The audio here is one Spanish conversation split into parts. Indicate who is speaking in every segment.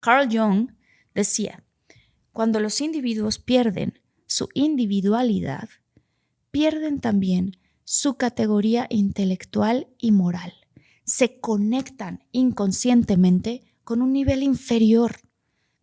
Speaker 1: Carl Jung decía, cuando los individuos pierden su individualidad, pierden también su categoría intelectual y moral. Se conectan inconscientemente con un nivel inferior,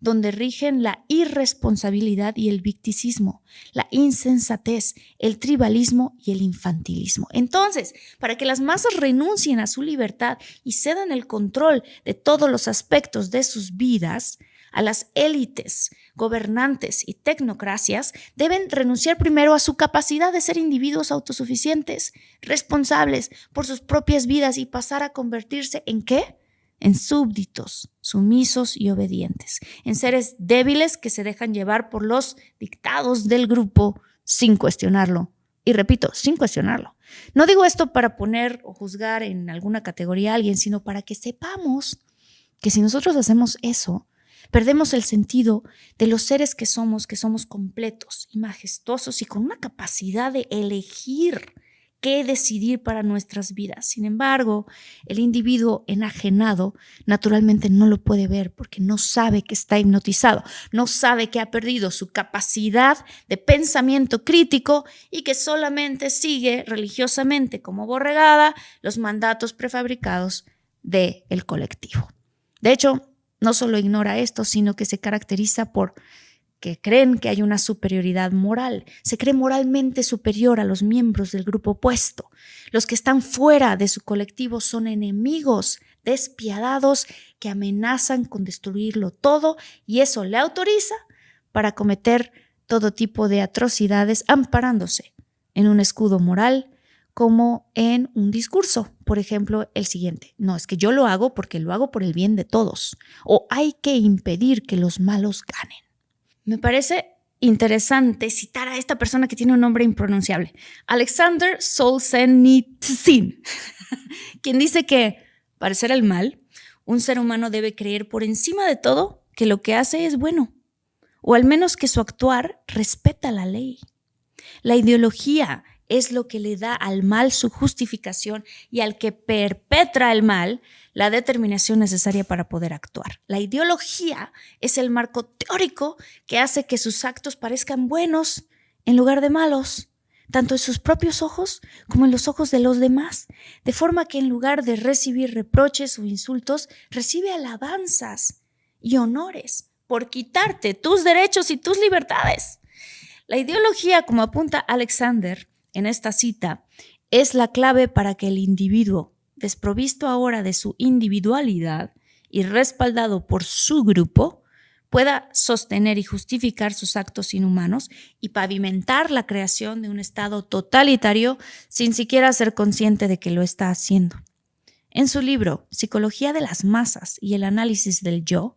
Speaker 1: donde rigen la irresponsabilidad y el victimismo, la insensatez, el tribalismo y el infantilismo. Entonces, para que las masas renuncien a su libertad y cedan el control de todos los aspectos de sus vidas a las élites, gobernantes y tecnocracias, deben renunciar primero a su capacidad de ser individuos autosuficientes, responsables por sus propias vidas y pasar a convertirse ¿en qué? En súbditos, sumisos y obedientes, en seres débiles que se dejan llevar por los dictados del grupo sin cuestionarlo. Y repito, sin cuestionarlo. No digo esto para poner o juzgar en alguna categoría a alguien, sino para que sepamos que si nosotros hacemos eso, perdemos el sentido de los seres que somos completos y majestuosos y con una capacidad de elegir qué decidir para nuestras vidas. Sin embargo, el individuo enajenado naturalmente no lo puede ver porque no sabe que está hipnotizado, no sabe que ha perdido su capacidad de pensamiento crítico y que solamente sigue religiosamente como borregada los mandatos prefabricados del colectivo. De hecho, no solo ignora esto, sino que se caracteriza por que creen que hay una superioridad moral, se cree moralmente superior a los miembros del grupo opuesto. Los que están fuera de su colectivo son enemigos despiadados que amenazan con destruirlo todo y eso le autoriza para cometer todo tipo de atrocidades amparándose en un escudo moral como en un discurso. Por ejemplo, el siguiente: no, es que yo lo hago porque lo hago por el bien de todos, o hay que impedir que los malos ganen. Me parece interesante citar a esta persona que tiene un nombre impronunciable, Alexander Solzhenitsyn, quien dice que, para hacer el mal, un ser humano debe creer por encima de todo que lo que hace es bueno, o al menos que su actuar respeta la ley. La ideología es lo que le da al mal su justificación y al que perpetra el mal la determinación necesaria para poder actuar. La ideología es el marco teórico que hace que sus actos parezcan buenos en lugar de malos, tanto en sus propios ojos como en los ojos de los demás, de forma que en lugar de recibir reproches o insultos, recibe alabanzas y honores por quitarte tus derechos y tus libertades. La ideología, como apunta Alexander en esta cita, es la clave para que el individuo, desprovisto ahora de su individualidad y respaldado por su grupo, pueda sostener y justificar sus actos inhumanos y pavimentar la creación de un estado totalitario sin siquiera ser consciente de que lo está haciendo. En su libro Psicología de las masas y el análisis del yo,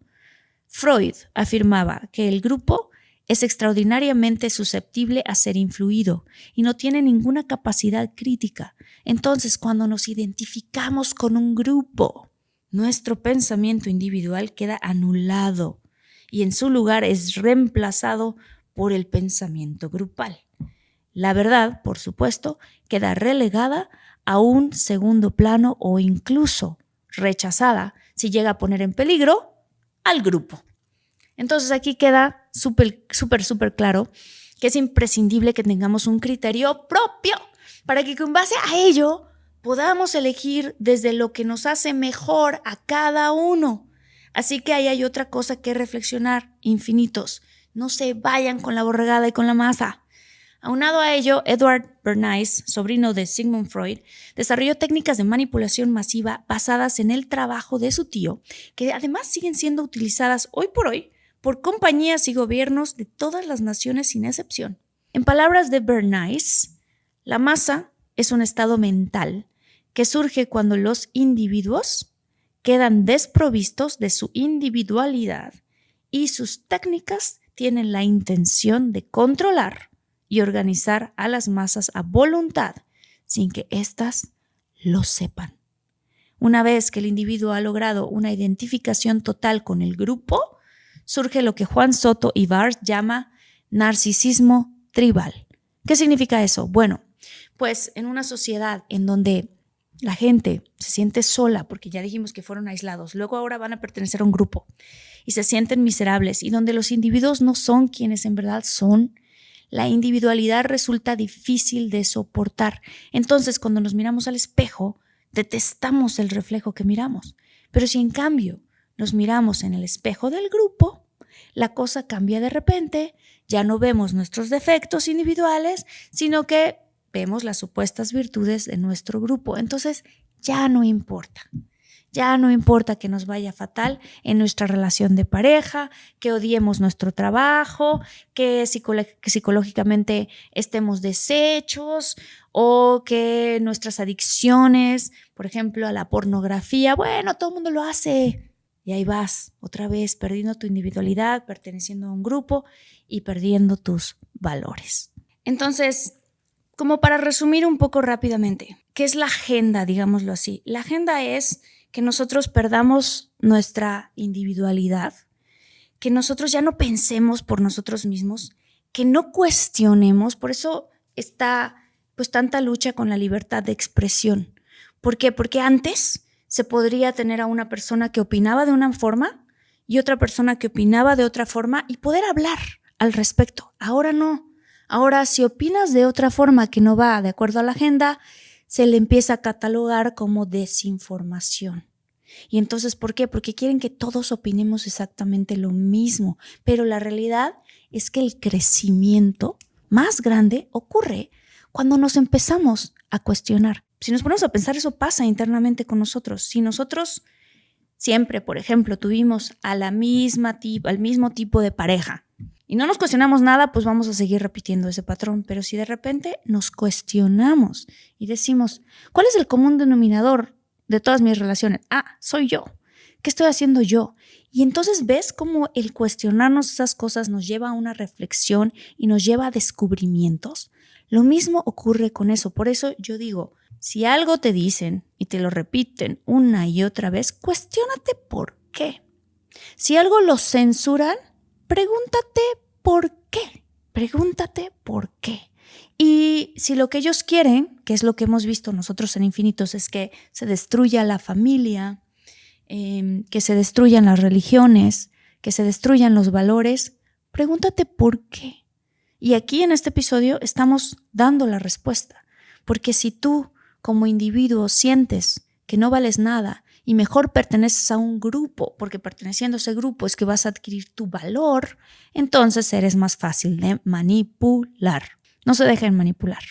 Speaker 1: Freud afirmaba que el grupo es extraordinariamente susceptible a ser influido y no tiene ninguna capacidad crítica. Entonces, cuando nos identificamos con un grupo, nuestro pensamiento individual queda anulado y en su lugar es reemplazado por el pensamiento grupal. La verdad, por supuesto, queda relegada a un segundo plano o incluso rechazada si llega a poner en peligro al grupo. Entonces aquí queda súper claro que es imprescindible que tengamos un criterio propio para que con base a ello podamos elegir desde lo que nos hace mejor a cada uno. Así que ahí hay otra cosa que reflexionar, infinitos. No se vayan con la borregada y con la masa. Aunado a ello, Edward Bernays, sobrino de Sigmund Freud, desarrolló técnicas de manipulación masiva basadas en el trabajo de su tío, que además siguen siendo utilizadas hoy por hoy por compañías y gobiernos de todas las naciones sin excepción. En palabras de Bernays, la masa es un estado mental que surge cuando los individuos quedan desprovistos de su individualidad y sus técnicas tienen la intención de controlar y organizar a las masas a voluntad sin que éstas lo sepan. Una vez que el individuo ha logrado una identificación total con el grupo, surge lo que Juan Soto y Barthes llama narcisismo tribal. ¿Qué significa eso? Bueno, pues en una sociedad en donde la gente se siente sola porque ya dijimos que fueron aislados, luego ahora van a pertenecer a un grupo y se sienten miserables, y donde los individuos no son quienes en verdad son, la individualidad resulta difícil de soportar. Entonces, cuando nos miramos al espejo, detestamos el reflejo que miramos. Pero si en cambio nos miramos en el espejo del grupo, la cosa cambia de repente. Ya no vemos nuestros defectos individuales, sino que vemos las supuestas virtudes de nuestro grupo. Entonces, ya no importa. Ya no importa que nos vaya fatal en nuestra relación de pareja, que odiemos nuestro trabajo, que psicológicamente estemos deshechos o que nuestras adicciones, por ejemplo, a la pornografía, bueno, todo el mundo lo hace. Y ahí vas, otra vez, perdiendo tu individualidad, perteneciendo a un grupo y perdiendo tus valores. Entonces, como para resumir un poco rápidamente, ¿qué es la agenda, digámoslo así? La agenda es que nosotros perdamos nuestra individualidad, que nosotros ya no pensemos por nosotros mismos, que no cuestionemos. Por eso está pues tanta lucha con la libertad de expresión. ¿Por qué? Porque antes se podría tener a una persona que opinaba de una forma y otra persona que opinaba de otra forma y poder hablar al respecto. Ahora no. Ahora, si opinas de otra forma que no va de acuerdo a la agenda, se le empieza a catalogar como desinformación. Y entonces, ¿por qué? Porque quieren que todos opinemos exactamente lo mismo. Pero la realidad es que el crecimiento más grande ocurre cuando nos empezamos a cuestionar. Si nos ponemos a pensar, eso pasa internamente con nosotros. Si nosotros siempre, por ejemplo, tuvimos al mismo tipo de pareja y no nos cuestionamos nada, pues vamos a seguir repitiendo ese patrón. Pero si de repente nos cuestionamos y decimos, ¿cuál es el común denominador de todas mis relaciones? Soy yo. ¿Qué estoy haciendo yo? Y entonces ves cómo el cuestionarnos esas cosas nos lleva a una reflexión y nos lleva a descubrimientos. Lo mismo ocurre con eso. Por eso yo digo, si algo te dicen y te lo repiten una y otra vez, cuestiónate por qué. Si algo lo censuran, pregúntate por qué. Pregúntate por qué. Y si lo que ellos quieren, que es lo que hemos visto nosotros en Infinitos, es que se destruya la familia, que se destruyan las religiones, que se destruyan los valores, pregúntate por qué. Y aquí en este episodio estamos dando la respuesta. Porque si tú como individuo sientes que no vales nada y mejor perteneces a un grupo, porque perteneciendo a ese grupo es que vas a adquirir tu valor, entonces eres más fácil de manipular. No se dejen manipular.